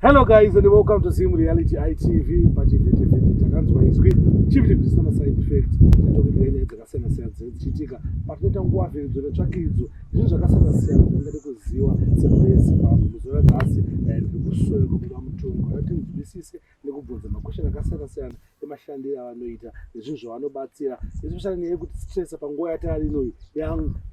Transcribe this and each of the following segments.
Hello guys and welcome to Sim Reality ITV. Takanzwa izwi chiviti zvisina side effect zvinotongera nyaya dzakasiyana siyana dzinochitika patinoita nguva vhiridzo netsvakidzo zvinhu zvakasiyana siyana zvingade kuziva sezvo yeZimbabwe muzora nhasi ndiri kuswera kubuda mutongo kuti nzwisise nekubvunza makwesheni akasiyana siyana emashandiro avanoita nezvinhu zvavanobatsira especially nyaya yekuti stress panguva yatari inoyi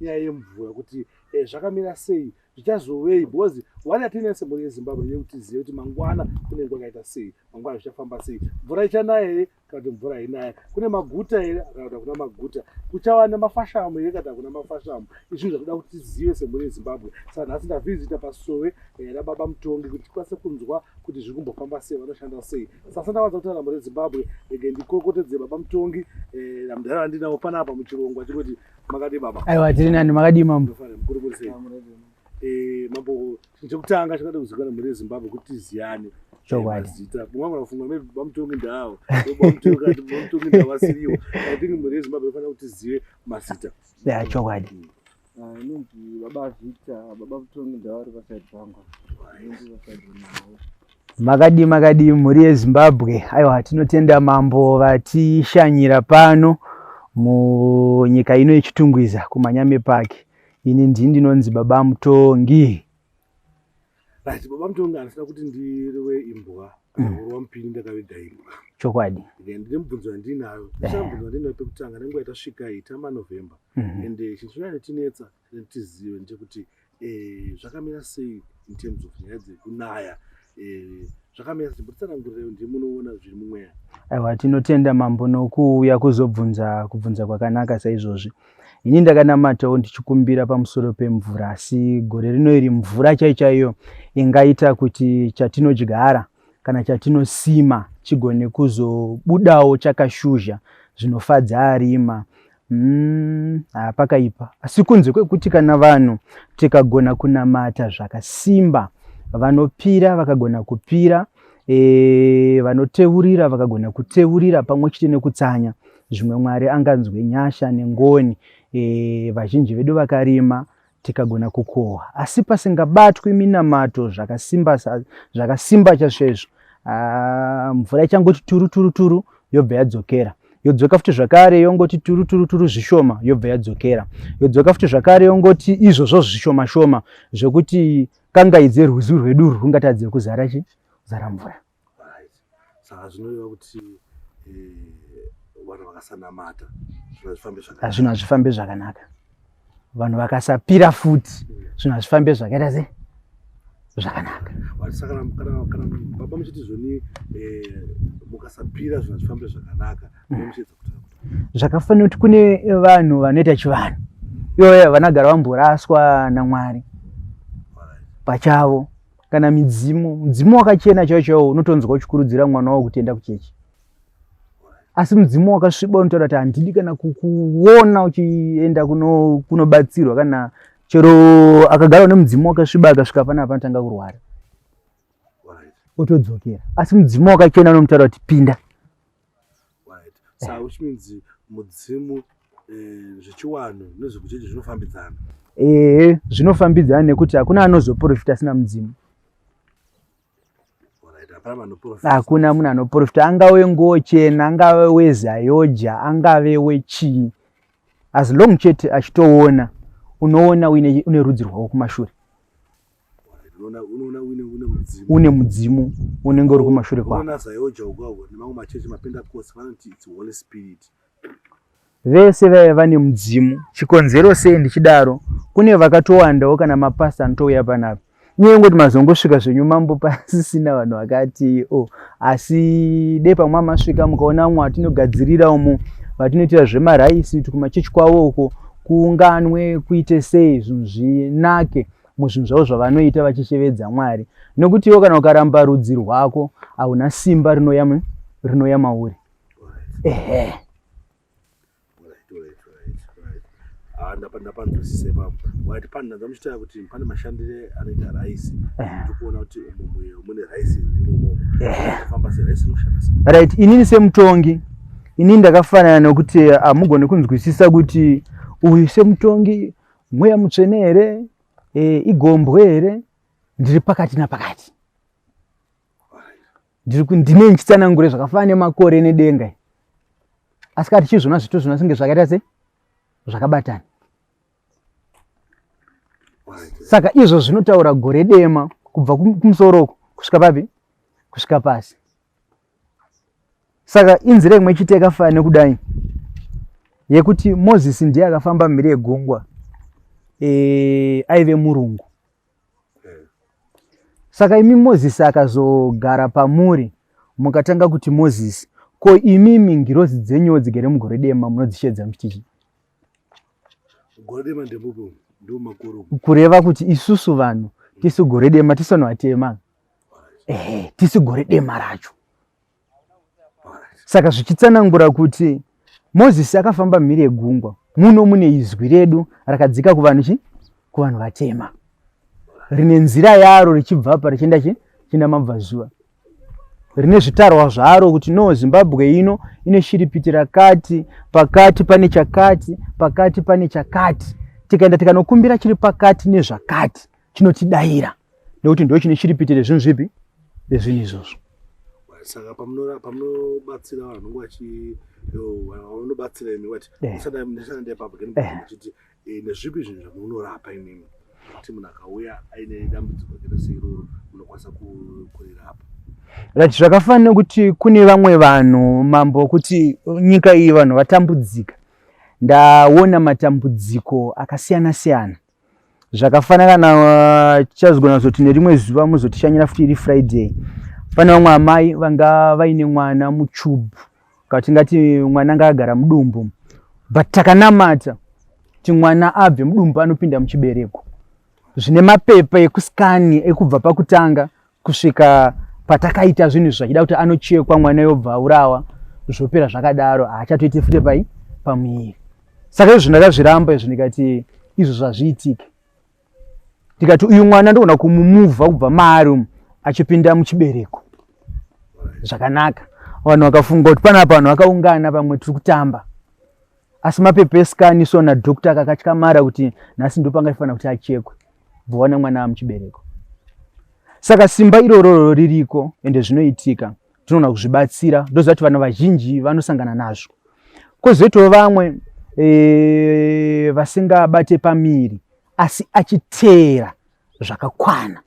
nyaya yemvura kuti zvakamira sei zvichazovei because wani atinese muri yeZimbabwe nekuti zive kuti mangwana kune nguva yakaita sei mangwana zvichafamba sei mvura ichanaya here kana kuti mvura inaya kune maguta here kana kuti hakuna maguta kuchava nemafashamu here kana hakuna mafashamu izvi zvakuda kuti tizive semuri yeZimbabwe saka nhasi ndavhizita pasowe nababa Mutongi kuti tikwanise kunzwa kuti zviri kumbofamba sei vanoshanda sei sasa ndawanza kutaura muri yeZimbabwe rege ndikokotedze baba Mutongi namudhara ndinawo panapa muchirongwa chikuti makadi baba aiwa tiri nani makadi mambo mukuru muri sei mambo chekutanga chakada kuzikana muri yeZimbabwe kuti tiziyane chokwadi mumwe unofunga maybe baba Mutongi ndawo baba Mutongi ndawasiriwo I think muri yeZimbabwe inofanira kuti tizive mazita chokwadi inonzi baba Victor baba Mutongi ndavari paside pangu makadi muri yeZimbabwe aiwa tinotenda mambo vatishanyira pano munyika ino yechitungwiza kumanyame park ini ndinonzi baba Mutongi. Right, baba Mutongi anasina kuti ndiriwe imbwa urwa mupini ndakavega imbwa chokwadi ndine mubvunzo wandinayo ndichamubvunzo wandinayo pekutanga nenguva yatasvika tamaNovember ende chinhu chinoya netinetsa tizive ndechekuti zvakamira sei in terms of nyaya dzekunaya zvakamira sei mbotitsanangurirewo ndimunoona zviri mumweya aiwa tinotenda mambo nokuuya kuzobvunza kwakanaka saizvozvi ini ndakanamatawo ndichikumbira pamusoro pemvura asi gore rino iri mvura chaiyo ingaita kuti chatinodyara kana chatinosima chigone kuzobudawo chakashuzha zvinofadza arima pakaipa asi kunze kwekuti kana vanhu tikagona kunamata zvakasimba vanopira vakagona kupira vanoteurira vakagona kuteurira pamwe chete nekutsanya zvimwe Mwari anganzwe nyasha nengoni vazhinji vedu vakarima tikagona kukohwa asi pasingabatwi minamato zvakasimba chasvezvo mvura ichangoti turu yobva yadzokera yodzoka futi zvakare yongoti turu zvishoma yobva yadzokera yodzoka futi zvakare yongoti izvozvo zvishoma zvekuti kangaidze rwizi rwedu rungatadze kuzara mvura saka zvinoreva kuti vanhu vakasanamata zvinhu hazvifambe zvakanaka vanhu vakasapira futi zvinhu hazvifambe zvakaita sei zvakanaka saka kana baba muchiti zvoni mukasapira zvinhu hazvifambe zvakanaka muchedza kutaura zvakafanira kuti kune vanhu vanoita chivanhu ivo vanogara vamboraswa naMwari pachavo kana mudzimu wakachena chaiwo unotonzwa uchikurudzira mwana wako kuenda kuchechi asi mudzimu wakasviba unotaura kuti handidi kana kukuona uchienda kunobatsirwa kana chero akagara nemudzimu wakasviba akasvika panapa anotanga kurwara otodzokera asi mudzimu wakachena unomutaura kuti pinda saka which means mudzimu zvechiwanhu nezvekuchechi zvinofambidzana zvinofambidzana nekuti hakuna anozoprofita asina mudzimu hakuna munhu anoprofita angave ngochena angave wezayoja angave wechii as long chete achitoona unoona une rudzi rwavo kumashure une mudzimu unenge uri kumashure kwako vese vaya vane mudzimu chikonzero sei ndichidaro kune vakatowandawo kana mapasta anotouya panapa nyengoti mazongosvika zvenyu mambo pasisina vanhu vakati asi dei pamwe masvika mukaona mwe atinogadzirira umo vatinoitira zvemaraisi kumachechi kwavo uko kuunganwe kuite sei zvinhu zvinake muzvinhu zvavo zvavanoita vachishevedza Mwari nokuti iwo kana ukaramba rudzi rwako hauna simba rinoya mauri ndapanzwisisa ipapo wati panhu ndamuchitaya kuti pane mashandire anoita raisi tikuona kuti mune raisi ririmo famba seraisi inoshanda sei right inini semutongi ini ndakafanana nokuti hamugone kunzwisisa kuti uyu semutongi mweya mutsvene here igombwe here ndiri pakati napakati ndine nchitsanangure zvakafanana nemakore nedenga. Asikati chizvona zvito zvinosinge zvakaita sei zvakabatana. Saka izvo zvinotaura gore dema kubva kumusoro kusvika papi kusvika pasi. Saka inzira imwe chete yakafanana nekudai yekuti Mozisi ndiye akafamba mhiri yegungwa aive murungu. Saka imi Mozisi akazogara pamuri mukatanga kuti Mozisi, ko imimi ngirozi dzenyu dzigere mugore dema munodzishedza muchitichi. Gore dema ndemupo ndo makuru. Kureva kuti isusu vanhu tisi gore dema tisonowatema. Tisi gore dema racho. Saka zvichitsanangura kuti Mozisi akafamba mhiri yegungwa, muno mune izwi redu rakadzika kuvanhu vatema. Rine nzira yaro richibva apa richienda chienda mabvazuva. Rine zvitarwa zvaro kuti no Zimbabwe ino ine shiripiti rakati, pakati pane chakati, pakati pane chakati. Tikaenda tikanokumbira chiri pakati nezvakati chinotidaira. Nekuti ndo chine shiripiti rezvinhu zvipi? Rezvinhu izvozvo. Saka pamunobatsira vanhu vanobatsira imi wati musana papo kuti nezvipi zvinhu zvamunorapa imimi kuti munhu akauya aine dambudziko rakaita seiroro munokwanisa kurirapa. Right, zvakafanana nekuti kune vamwe vanhu mambo kuti nyika iyi vanhu vatambudzika. Ndaona matambudziko akasiyana siyana. Zvakafanana kana tichazogona zoti nerimwe zuva muzotishanyira futi iri Friday. Pane vamwe amai vanga vaine mwana muchubhu. Katingati mwana ngagara mudumbu. But takanamata kuti mwana abve mudumbu anopinda muchibereko. Zvine mapepa ekuskani ekubva pakutanga kusvika patakaita zvinhu zvachida kuti anochekwa mwana yobva urawa. Zvopera zvakadaro achatoite futi pamuviri. Saka izvo ndakazviramba izvo ndikati izvo zvazviitike. Ndikati uyu mwana ndogona kumumuvha kubva maari achipinda muchibereko. Zvakanaka. Vanhu vakafunga kuti panapa vanhu vakaungana pamwe tiri kutamba. Asi mapepa esikani so nadhokota akakatyamara kuti nhasi ndo pangafanira kuti achekwe. Bvaona mwana muchibereko. Saka simba iroro ririko ende zvinoitika. Tinogona kuzvibatsira. Ndozvati vanhu vazhinji vanosangana nazvo. Kozoitawo vamwe vasingabate pamiri asi achiteera zvakakwana.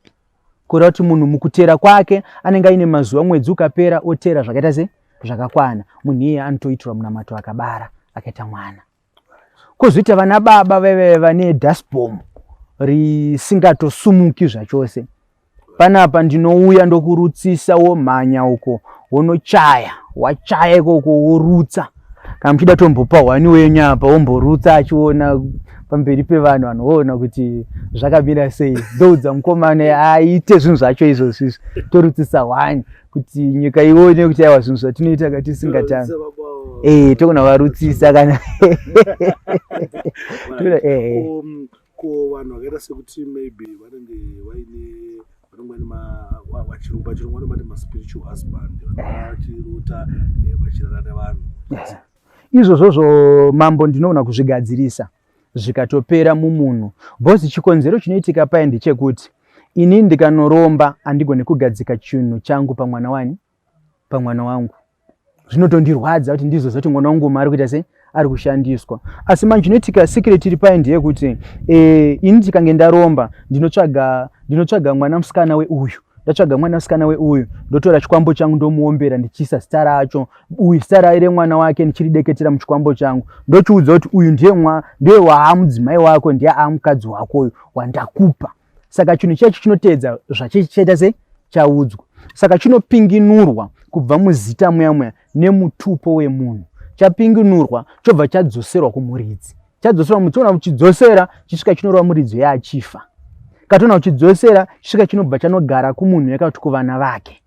Kureva kuti munhu mukutera kwake anenge aine mazuva mwedzi ukapera otera zvakaita sei zvakakwana. Munhu iye anotoitirwa munamato akabara akaita mwana. Kozoita vana baba vane dustbomb risingatosumuki zvachose. Panapa ndinouya ndokurutsisa womhanya uko wonochaya wachaya ikoko worutsa. Kana muchida tombopa hwani wenyu apa womborutsa achiona pamberi pevanhu vanoona kuti zvakamira sei. Ndoudza mukomana aite zvinhu zvacho izvozvo torutsisa hwani kuti nyika ione kuti aiwa zvinhu zvatinoita katisingatami. Togona varutsisa kana ko vanhu vakaita sekuti maybe vanenge vaine vachirumba chirumba vanombati maspiritual husband vachirota vachirara nevanhu. Izvozvo mambo ndinoona kuzvigadzirisa zvikatopera mumunhu. Bhozi chikonzero chinoitika paye ndechekuti ini ndikanoromba andigone kugadzika chinhu changu pamwana wangu. Zvinotondirwadza kuti ndizvo zoti mwana wangu mari kuita sei ari kushandiswa. Asi manje chinoitika secret iri paye ndeyekuti ini tikange ndaromba ndinotsvaga mwana musikana weuyu. Ndatsvaga mwana musikana weuyu ndotora chikwambo changu ndomuombera ndichisa zita racho. Uyu zita raire mwana wake ndichirideketera muchikwambo changu. Ndochiudza kuti uyu ndiye waamudzimai wako ndiye aamukadzi wako uyu wandakupa. Saka chinhu chacho chinoteedza zvachichaita sei chaudzwa. Saka chinopinginurwa kubva muzita muya nemutupo wemunhu. Chapinginurwa chobva chadzoserwa kumuridzi. Chadzoserwa mutona kuchidzosera chisvika chinorwa muridzi yachifa. Katona kuchidzosera chisvika chinobva chanogara kumunhu yakati kuvana vake.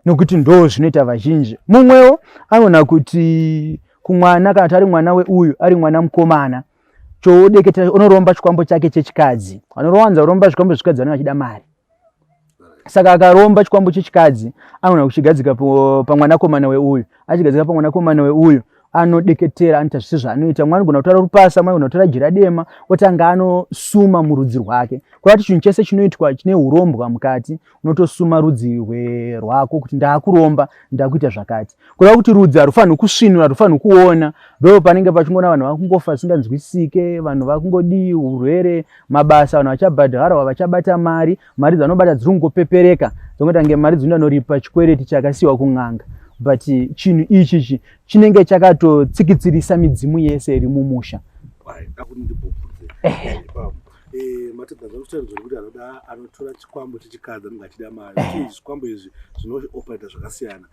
Nokuti ndo zvinoita vazhinji. Mumwewo anoona kuti kumwana kana ari mwana weuyu ari mwana mukomana chodeketa unoromba chikwambo chake chechikadzi. Anowanza kuromba chikwambo chechikadzi vanenge vachida mari. Saka akaromba chikwambo chechikadzi anoona kuchigadzika pamwana komana weuyu. Achigadzika pamwana komana weuyu anodeketera anoita zvese zvaanoita. Mwana anogona kutora rupasa, mwana anogona kutora jiradema, otanga anosuma murudzi rwake. Kurati chinhu chese chinoitwa chine urombwa mukati, unotosuma rudzi rwako kuti ndakuromba, ndakuita zvakati. Kureva kuti rudzi harufanirwi kusvinura, harufanirwi kuona. Ndo panenge pachingona vanhu vakungofa zvisinganzwisike, vanhu vakungodi urwere, mabasa, vanhu vachabhadharwa, vachabata mari dzanobata dziri kungopepereka. Dzongoita nge mari dzinonoripa chikwereti chakasiwa kun'anga. But chinhu ichi chinenge chakatotsikitsirisa midzimu yese iri mumusha. Matadza kuti kuti anotora chikwambo chechikadzi anenge achida mari. Chikwambo izvi zvinooperaita zvakasiyana.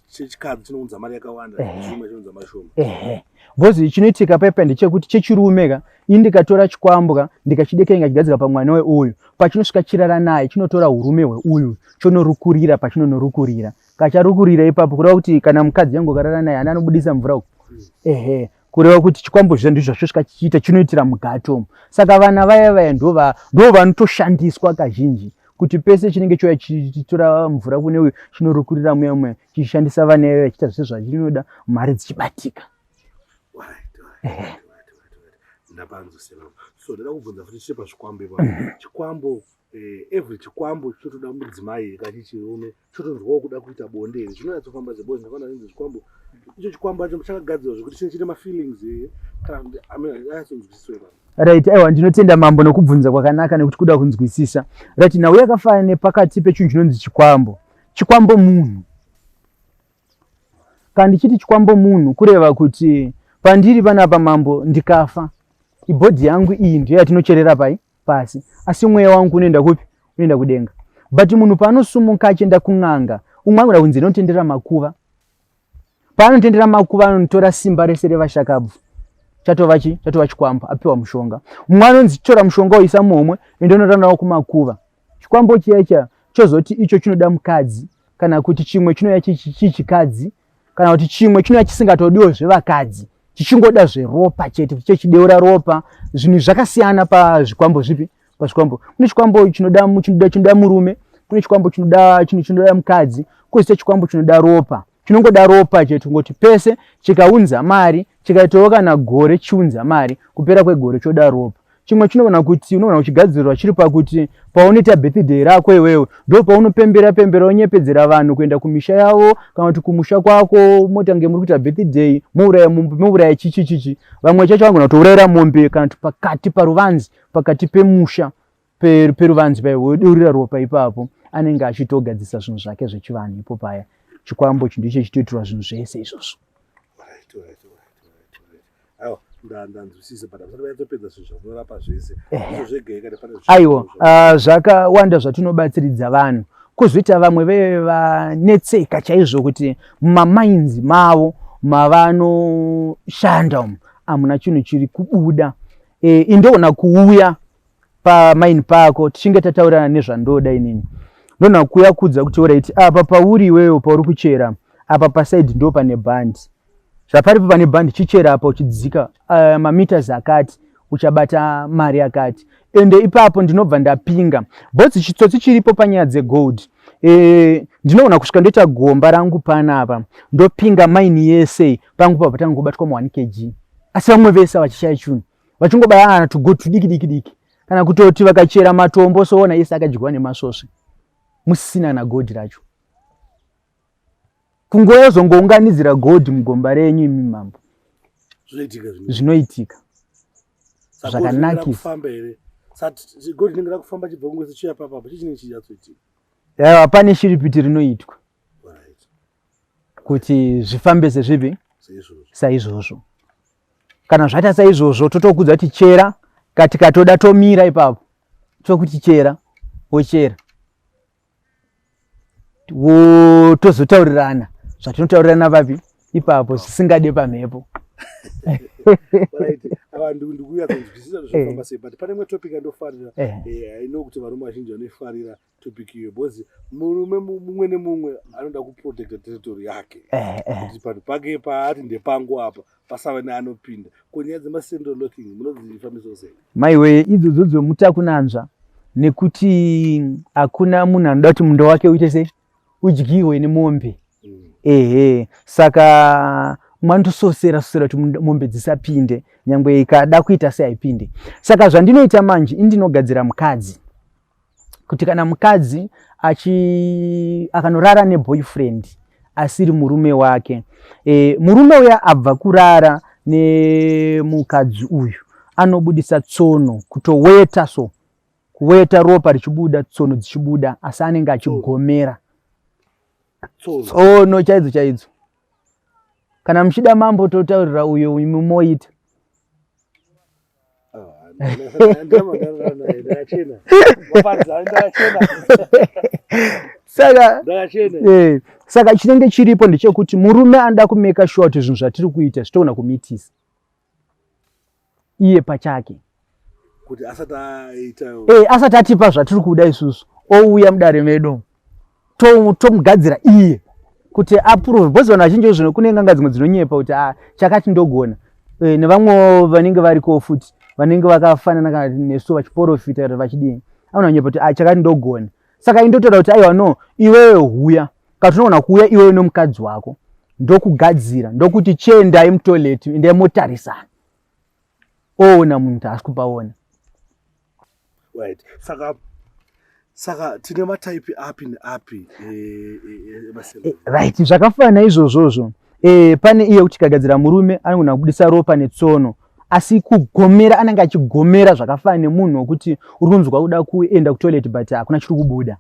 Chechikadzi chinounza mari yakawanda, chechiruma chinounza mashoma. Bhozi chinoitika pepa ndechekuti chechirume indikatora chikwambo ndikachidekenga chigadzika pamwana weuyu, pachinosvika chirara naye chinotora urume hweuyu chonorukurira pachinonorukurira. Kacharukurira ipapo kureva kuti kana mukadzi yangu karara naye ana anobudisa mvura uko. Kureva kuti chikwambo zvizvo ndizvo zvasvika chichiita chinoitira mugato. Saka vana vaya ndo vanotoshandiswa kazhinji kuti pese chinenge choya chichitora mvura kune uyu chinorukurira muya chichishandisa vana vaya chiita zvese zvachinoda, mari dzichibatika. Ndapanzwisisa. So ndada kubvunza futi chipa chikwambo ipapo. Chikwambo every chikwambo chotoda mudzimai kachichirume chotonzwawo kuda kuita bonde. Zvinonyatso zebonde ndakona nzi chikwambo. Icho chikwambo chacho chakagadzirwa zvekuti chine feelings kana ayasonzwisiswa. Right, aiwa ndinotenda mambo nokubvunza kwakanaka nekuti kuda kunzwisisa. Right, nawe yakafana nepakati pechinhu chinonzi chikwambo. Chikwambo munhu. Kandi chiti chikwambo munhu kureva kuti pandiri panapa mambo ndikafa. Ibhodhi yangu iyi ndiyo yatinocherera pasi. Asi mweya wangu unoenda kupi? Unoenda kudenga. But munhu paanosumuka achienda kun'anga, umwe anoda kunzi ndinotendera makuva. Paanotendera makuva anotora simba rese revashakabvu. Chatova chikwambo, apiwa mushonga. Umwe anonzi tora mushonga uisa mumwe ende unotandawo kumakuva. Chikwambo chiyecha chozoti icho chinoda mukadzi kana kuti chimwe chinoya chichikadzi kana kuti chimwe chinoya chisingatodiwo zvevakadzi. Chichingoda zveropa chete, chichideura ropa. Zvinhu zvakasiyana pazvikwambo zvipi? Pazvikwambo kune chikwambo chinoda murume, kune chikwambo chinoda mukadzi, kwoita chikwambo chinoda ropa. Chinongoda ropa chete ngoti pese chikaunza mari, chikaitawo kana gore chiunza mari, kupera kwegore choda ropa. Chimwe chinogona kuchigadzirwa chiri pakuti paunoita birthday rako iwewe ndo paunopembera unyepedzera vanhu kuenda kumisha yavo kana kuti kumusha kwako motange muri kuita birthday muuraya chichi. Vamwe chacho vangona kutourayira mombe kana kuti pakati paruvanzi, pakati pemusha peruvanzi paiurira ropa ipapo anenge achitogadzisa zvinhu zvake zvechivanhu ipo paya. Chikwambo ndicho chitoitirwa zvinhu zvese izvozvo. Ndanzwisisa but asati vayatopedza zvinhu zvakunorapa zvese izvo zvega kana pane aiwa zvakawanda zvatinobatsiridza vanhu. Kuzoita vamwe vanetseka chaizvo kuti mumamainzi mavo mavanoshanda umu hamuna chinhu chiri kubuda. Indoona kuuya pamaini pako tichinge tataurana nezvandoda inini. Ndoona kuuya kudza kuti alright apa pauri iwewe pauri kuchera apa pasaidi ndo pane bhandi. Zvaparipo pane bhandi chichera apa uchidzika mameters akati uchabata mari akati. Ende ipapo ndinobva ndapinga. Bhodzi chitsotsi chiripo panyaya dzegold. Ndinoona kusvika ndoita gomba rangu panapa. Ndopinga maini yese pangu pa patanga kubatwa 1 kg. Asi vamwe vese vachishaya chinhu. Vachingobaya to go to diki. Kana kutoti vakachera matombo soona yese akadyiwa nemasvosve. Musina na gold racho. Kungoya zongounganidzira gold mugomba renyu imi mambo. Zvinoitika. Zvakanakisa. Sati gold rinenge kufamba chibva kungwese chiya papa chichinenge chiyatsoitika. Yaiwa pane shiripiti rinoitwa. Kuti zvifambe sezvipi? Saizvozvo. Kana zvaita saizvozvo totokudza kuti chera katoda tomira ipapo. Tokuti chera wochera. Tozotaurirana zvatinotaurirana papi ipapo zvisingade pamhepo. Vanhu ndikuya kunzwisisa zvofamba sei but pane imwe topic andofarira I know kuti varume vazhinji vanofarira topic iyo because murume mumwe nemumwe anoda kuprotecta territory yake kuti panhu pake paati ndepangu apa pasava neanopinda. Kunyaya dzemasendo locking munodzifambisa sei? Maiwe idzodzo mutakunanzva nekuti hakuna munhu anoda kuti mundo wake uite sei udyiwe nemombe. Saka mwandososera kuti mombe dzisapinde nyangwe ikada kuita seaipinde. Saka zvandinoita manje indinogadzira mukadzi kuti kana mukadzi akanorara neboyfriend asiri murume wake, murume uya abva kurara nemukadzi uyu anobudisa tsono kutoweta, so kuweta ropa richibuda, tsono dzichibuda, asi anenge achigomera tsono chaidzo. Kana muchida mambo totaurira uyo mumoita. Saka chinenge chiripo ndechekuti murume anoda kumeka sure kuti zvinhu zvatiri kuita zvitoona kumitisa iye pachake, kuti asati atipa zvatiri kuda isusu, ouya mudare medu tomugadzira iye kuti approve. Bhozi vanhu vazhinji zvino kune nganga dzimwe dzinonyepa kuti chakati ndogona, nevamwe vanenge variko futi vanenge vakafanana kana nesu vachiprofita vachidini, anonyepa kuti chakati ndogona. Saka indotoda kuti aiwa no, iwewe huya katinoona kuuya iwewe nomukadzi wako ndokugadzira, ndokuti chiendai mutoilet endai motarisana, oona munhu asi kupaona. Right. Saka tine mataipi api neapi right, zvakafanana izvozvozvo. Pane iye kuti kagadzira murume anogona kubudisa ropa netsono, asi kugomera anenge achigomera zvakafanana nemunhu wekuti urunzwa kuda kuenda kutoilet but hakuna chiri kubuda.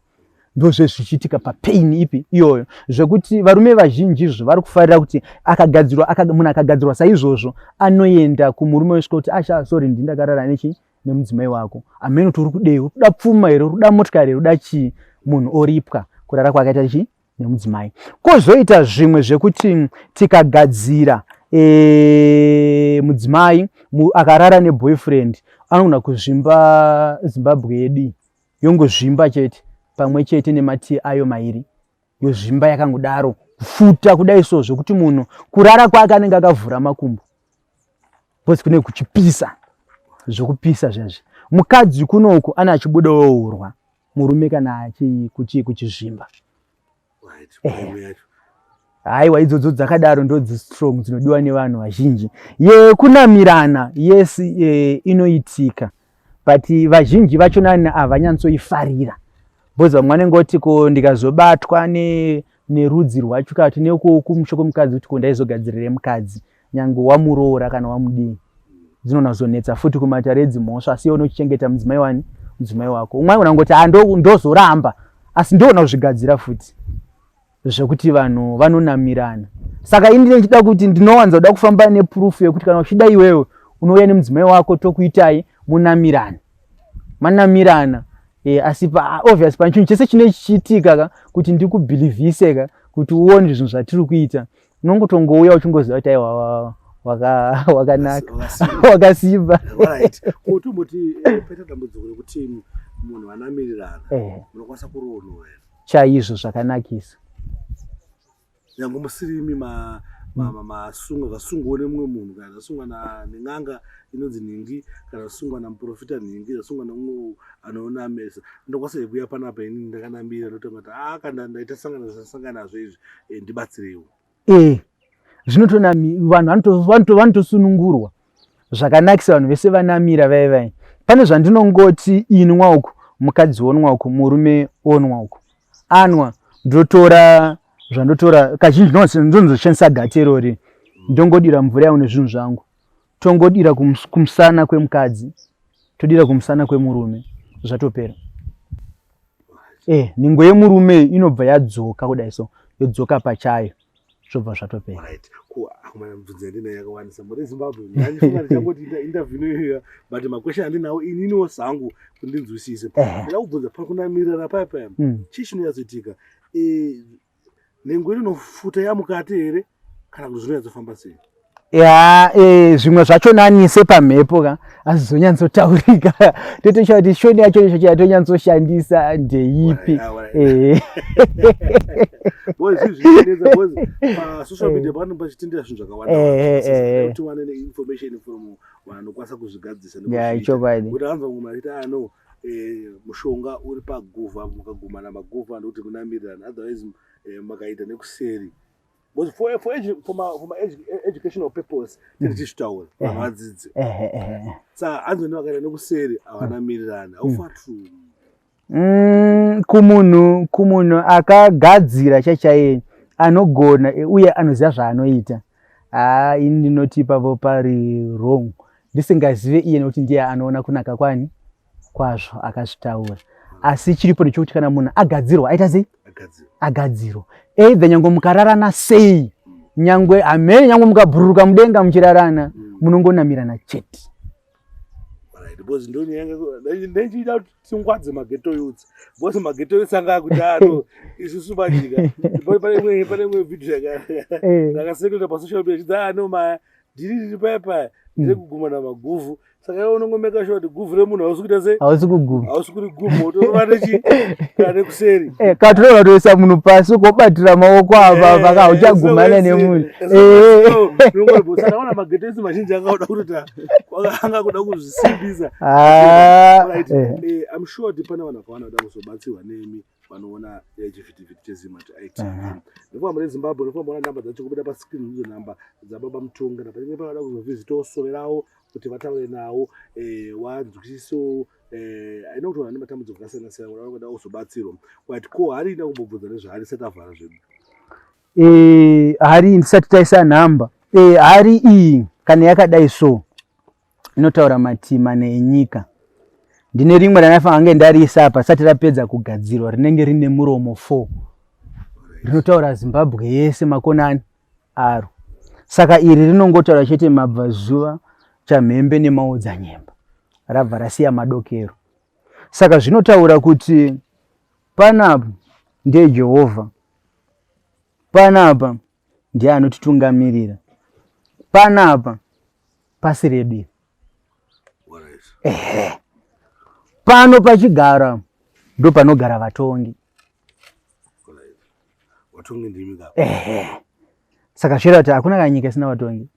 Ndozve zvichiitika papain ipi iyoyo, zvekuti varume vazhinji vari kufarira kuti munhu akagadzirwa saizvozvo anoenda kumurume wesvika kuti sorry ndindakarara nemudzimai wako, amene kuti uri kudei, uri kuda pfuma here, uri kuda motikari here, uda chii, munhu oripwa kurara kwakaita nemudzimai. Kozoita zvimwe zvekuti tikagadzira mudzimai akarara neboyfriend anogona kuzvimba Zimbabwe yedu yongozvimba chete pamwe chete nemati ayo mairi, yozvimba yakangodaro kufuta kudai so zvekuti munhu kurara kwake anenge akavhura makumbo, bhozi kune kuchipisa, zvokupisa zvezvi. Mukadzi kunoku ana achibudawo urwa, murume kana kuchizvimba. Haiwa idzodzo dzakadaro ndodzi strong dzinodiwa nevanhu vazhinji. Kunamirana yes inoitika, but vazhinji vachona havanyatsoifarira, bhozi vamwe vanenge voti ko ndikazobatwa nerudzi rwacho kati nekumusho kwemukadzi kuti ko ndaizogadzirire mukadzi nyangwe wamuroora kana wamudii, dzinona zonetsa futi kumatare edzimhosva, asi iwe unochichengeta mudzimai wako. Umwe unangoti ndozoramba, asi ndoona kuzvigadzira futi zvekuti vanhu vanonamirana. Saka ini ndichida kuti ndinowanza kuda kufamba neproof yekuti kana uchida iwewe unouya nemudzimai wako tokuitai munamirana, manamirana. Asi obvious panchu chese chine chichiitika kuti ndikubhilivhiseka kuti uone zvinhu zvatiri kuita, unongotongouya uchingoziva kuti aiwa wakanaka wakasimba. Kuti muti peta dambudziko rekuti munhu anamirirana unokwanisa kurono chaizvo zvakanakisa. Nyangwe musirimi masungwa kasungwa nemumwe munhu, kana zasungwa nen'anga inonzi nhingi, kana zasungwa namuprofita nhingi, zasungwa nemumwe anonamesa, ndokwanisa kuuya panapa ini ndakanamira ndotonga kuti kana ndaita sangana nazvo izvi ndibatsirewo. Zvinotona vanhu vanotosunungurwa zvakanakisa vanhu vese vanamira vai. Pane zvandinongoti inwa uku, mukadzi onwa uku, murume onwa uku, anwa ndotora zvandotora kazhinji ndonzoshandisa gaterori, ndongodira mvura yaune zvinhu zvangu, tongodira kumusana kwemukadzi, todira kumusana kwemurume, zvatopera. Ningo yemurume inobva yadzoka kudai so, yodzoka pachayo, zvobva zvatopera. Mubvunzo ndina yakawanisa muri Zimbabwe, ndanifunga ndichangoti interview here, but makwesha andinawo ininiwo zangu kundinzwisise. Ndakubvunza pakunamirana papa chii chinoyazoitika, nengo inofuta yamukati here kana kuti zvinoyazofamba sei? Zvimwe zvacho nanise pamhepo asi zvonyatsotaurika totocha kuti shoni yacho chatonyatoshandisa ndeipi. Bozi zvinenza bozi social media vanhu vachitendera zvinhu zvakawanda kuti wane information from vanhu kwasa kuzvigadzisa nekuti kuti anzwa kumaita mushonga uri paguva mukagumana maguva ndokuti kunamirirana, otherwise makaita nekuseri But for educational purpose, tichitaura vadzidzi. Saka anzonwa kana nekuseri avanamirirana aufatru. Kumunhu akagadzira chachaiye anogona uye anoziva zvaanoita. Ini ndinoti pavo pari wrong. Ndisingazive iye nekuti ndiye anoona kunaka kwani kwazvo akazvitaura. Asi chiripo ndechokuti kana munhu agadzirwa aita sei? Agadzirwa. Either nyange mukararana sei, nyangwe amene nyangwe mukabhururuka mudenga muchirarana, munongonamirana chete. Because ndinechida kuti tingwadze mageto youth. Because mageto youth anga kuti ano isusu bajika. Pane imwe video yakasekera pa social media chidza ano ma diriri pepa ndekuguma na maguvhu. Saka unongomeka sure kuti guvhu remunhu hausukuita sei? Hausikuguma. Hausikuriguma utorova chi kana kuseri. Katorova toisa munhu pasi ukobatira maoko apa paka uchagumana nemunhu. Saka naona mageto esi mazhinji akauda kuti anga kuda kuzvisimbisa. I'm sure kuti pane vanhu vakawanda vanoda kuzobatsirwa nemi vanoona chivhitivhiti chezimati ITV. Ndofamba reZimbabwe ndofamba ona namba dzacho kubuda pascreen ndidzo namba dzababa Mutongi kana panenge panoda kuzovhizitawo soro ravo kuti vataure nawo wanzwisiso ainoti vana matambudziko akasiyana-siyana vanoda kuzobatsirwa. But ko harina kumbobvunza nezvaari sati avhara zvedu. Hari ndisati taisa nhamba. Hari iyi kana yakadai so inotaura matimane enyika. Ndine rimwe ranafanira kunge ndariisa apa sati rapedza kugadzirwa rinenge rine muromo 4. Rinotaura Zimbabwe yese makonani aro. Saka iri rinongotaura chete mabvazuva, chamhembe nemaodzanyemba. Rabva rasiya madokero. Saka zvinotaura kuti panapa ndiye Jehovha. Panapa ndiye anotitungamirira. Panapa pasi redu. Pano pachigara ndo panogara vatongi. Vatongi ndimi ka. Saka chero kuti hakuna kanyika isina vatongi.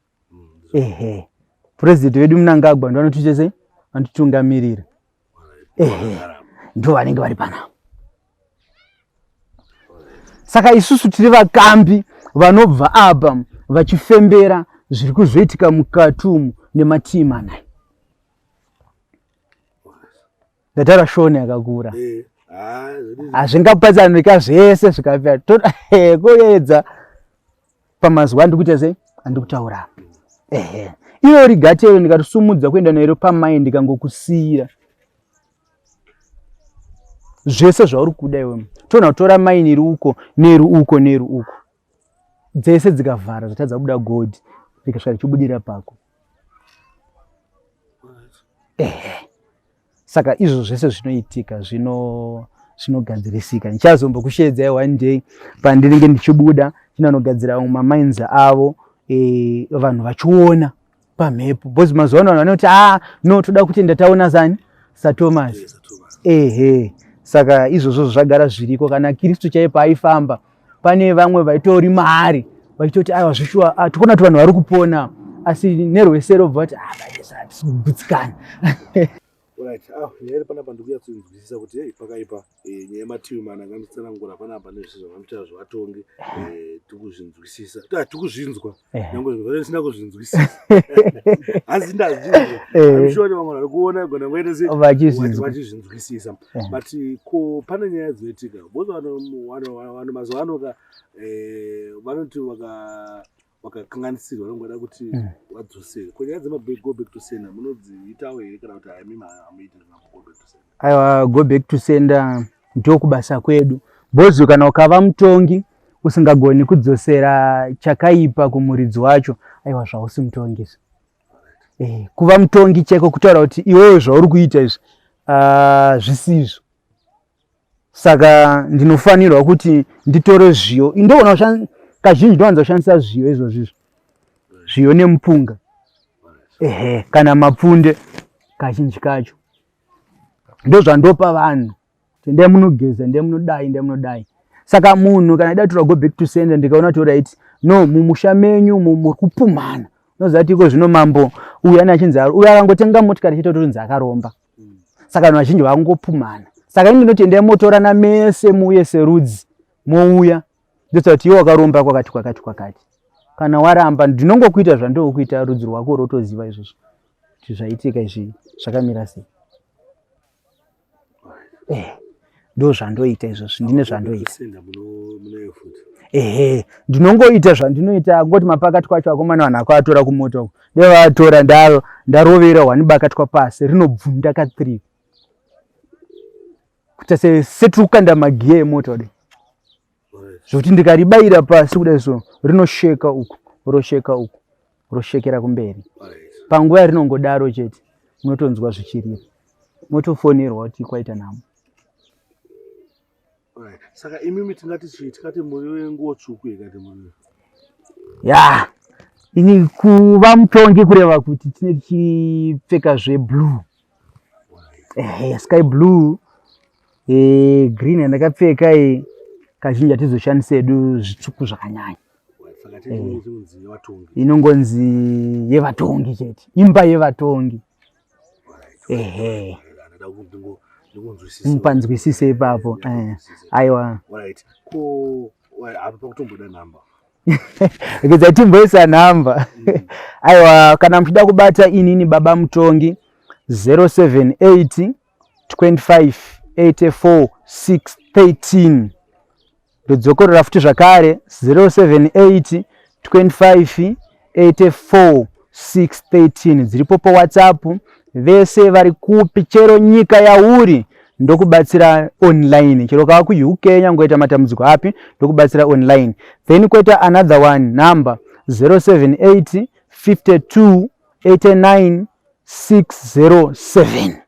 President wedu Mnangagwa ndo anotiite sei? Anotitungamirira. Ndo vanenge vari panapa. Saka isusu tiri vakambi vanobva apa vachifembera zviri kuzoitika mukatumu nematimu anayi. Ndatara shoni yakakura. Hazvingapatsanika zvese zvikapera. Kuedza pamazuva ndikuita sei? Andikutaura. Iyo rigatero ndikatisumudza kuenda nairo pamaindi ndikangokusiyira. Zvese zvauri kuda iwe. Tona kutora maini iri uko, neru uko, neru uko. Dzese dzikavhara zvotadza kubuda godi. Rikasvika richibudira pako. Saka izvo zvese zvinoitika zvinogadzirisika. Ndichazombokushedzai one day pandinenge ndichibuda chinanogadzira mamainzi avo vanhu vachiona pamhepo. Bozi mazuva ano vanoti no toda kuti ndataona zani Thomas. Saka izvozvo zvagara zviriko kana Kristu chaipo aifamba pane vamwe vaitori mari vachitoti aiwa zvishwa tikona kuti vanhu vari kupona asi nerwesero bva kuti gutsikana. Right. Nyaya panapa ndikuyatsinzwisisa kuti pakaipa nyaya mativi mana nganditsanangura panapa nezvizvo zvavanoita zvevatongi tikuzvinzwisisa. Tikuzvinzwa. Nyangwe zvino sina kuzvinzwisisa. Asi ndazvinzwa. I'm sure vamwe vari kuona gona ngoita sei vachizvinzwisisa. But ko pane nyaya dzinoitika. Bozo vanhu mazuva ano vanoti wakakanganisirwa vanongoda kuti wadzosere. Kunyaya dzema-go back to sender munodziitawo here kana kuti haimi hamuiti go back to sender? Aiwa, go back to sender ndokubasa kwedu. Bozi kana ukava mutongi usingagoni kudzosera chakaipa kumuridzi wacho, aiwa zvausi mutongi. Kuva mutongi cheko kutaura kuti iwewe zvauri kuita izvi zvisizvo. Saka ndinofanirwa kuti nditore zviyo. Ndoona kazhinji ndowanza kushandisa zviyo izvozvizvo. Zviyo nemupunga. Kana mapfunde kazhinji kacho. Ndozvandopa vanhu. Ndee munogeza, ndee munodai. Saka munhu kana datura go back to sender ndikaona kuti right no mumusha menyu muri kupumhana. Unoziva kuti iko zvino mambo uyu ana achinzi uyu akangotenga motikari chitotorinzi akaromba. Saka vanhu vazhinji vakangopumhana. Saka ini ndinoti ndee motorana mese muuye serudzi mouya ndosati iwe wakaromba kwakati kana waramba ndinongokuita zvandokuita rudzi rwako rotoziva izvozvo kuti zvaitika izvi zvakamira sei. Ndo zvandoita izvozvo, ndine zvandoita. Ndinongoita zvandinoita ngoti mapakati kwacho akomana vanhu akawatora kumoto uko nevatora ndarovera hwanibakatwa pasi rinobvunda ka3 kuita setiri kukanda magiya emoto kudai zvokuti ndikaribayira pasi kudai so rinosheka uku rosheka uku roshekera kumberi. Panguva yarinongodaro chete munotonzwa zvichirira motofonerwa kuti kwaita nhamo. Saka imimi tikati muri wenguo tsvuku ikati muri ini kuva mutongi kureva kuti tine tichipfeka zveblue, sky blue, green yandakapfeka kazhinji hatizoshandisa edu zvitsvuku zvakanyanya. Inongonzi yevatongi chete, imba yevatongi. Mupanzwisise ipapo. Aiwa. Because timboisa nhamba. Aiwa, kana muchida kubata inini baba mutongi 078 25 84 613. Ndodzokorera futi zvakare 078 25 84 613. Dziripo pa WhatsApp. Vese vari kupi chero nyika yauri ndokubatsira online. Chero kava ku UK nyangoita matambudziko api ndokubatsira online. Then kweta another one number 078 52 89 607.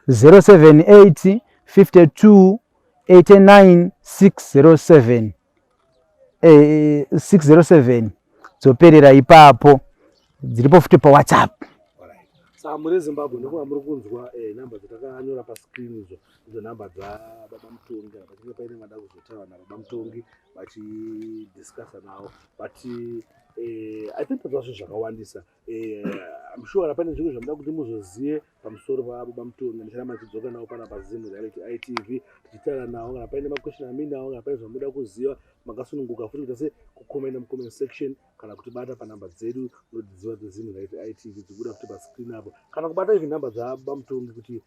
078 52 89 607. 607. Dzoperera ipapo. Dziripo futi pa WhatsApp. Muri Zimbabwe ndikuva muri kunzwa namba dzatakanyora pascreen idzo namba dzababa mutongi patinenge paine vada kuzotaura nababa mutongi vachidiscussa navo but I think tadzva zvinhu zvakawandisa. I'm sure pane zvinhu zvamuda kuti muzozive pamusoro pababa mutongi ndicharamba tichidzoka navo pana paZimu Reality ITV tichitaura navo kana paine makwesheni aminawo kana paine zvamuda kuziva makasununguka futi kuita se kukomenda mucomment section kana kutibata panhamba dzedu unodziziva dzeZimu Reality ITV dzikuda kuti pascreen apo kana kubata izvi nhamba dzababa mutongi kuti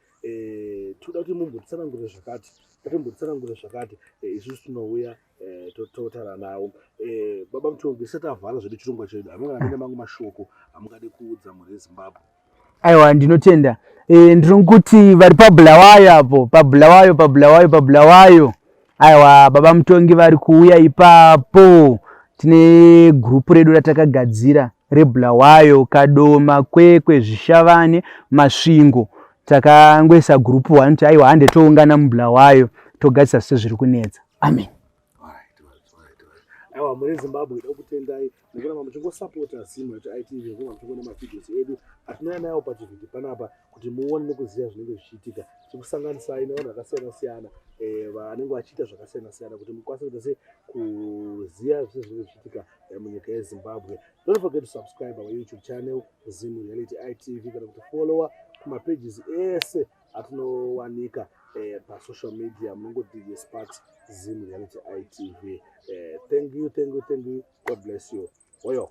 toda kuti mumbotsanangure zvakati tatimbotsangure zvakati isusu tinouya totaura nawo. Baba mutongi isati avhara zvedu chirongwa chedu hamuna kana mamwe mashoko amungade kuudza muri Zimbabwe? Aiwa, ndinotenda. Ndinokuti vari pabulawayo apo, pabulawayo. Aiwa, baba mutongi vari kuuya ipapo. Tine grupu redu ratakagadzira rebulawayo, kadoma, kwekwe, zvishavane, masvingo. Takangoisa grupu 1 kuti aiwa hande toungana mubulawayo togadzisa sezviri kunetsa. Amen. Aiwa, muri Zimbabwe ida kutendai nekuramba muchingosapota Zimu Reality ITV ngoma muchiona mavhidhios edu atinouya nayo pachivhiti panapa kuti muone nekuziva zvinenge zvichiitika tikusanganisai nevanhu vakasiyana-siyana vanenge vachiita zvakasiyana-siyana kuti mukwanise kuita kuziva zvese zvinenge zvichiitika munyika yeZimbabwe. Don't forget to subscribe our YouTube channel Zimu Reality ITV kana kuti follower kumapages ese atinowanika pasocial media munongodigi sparks Zimu Reality ITV. Thank you. God bless you. Oyo.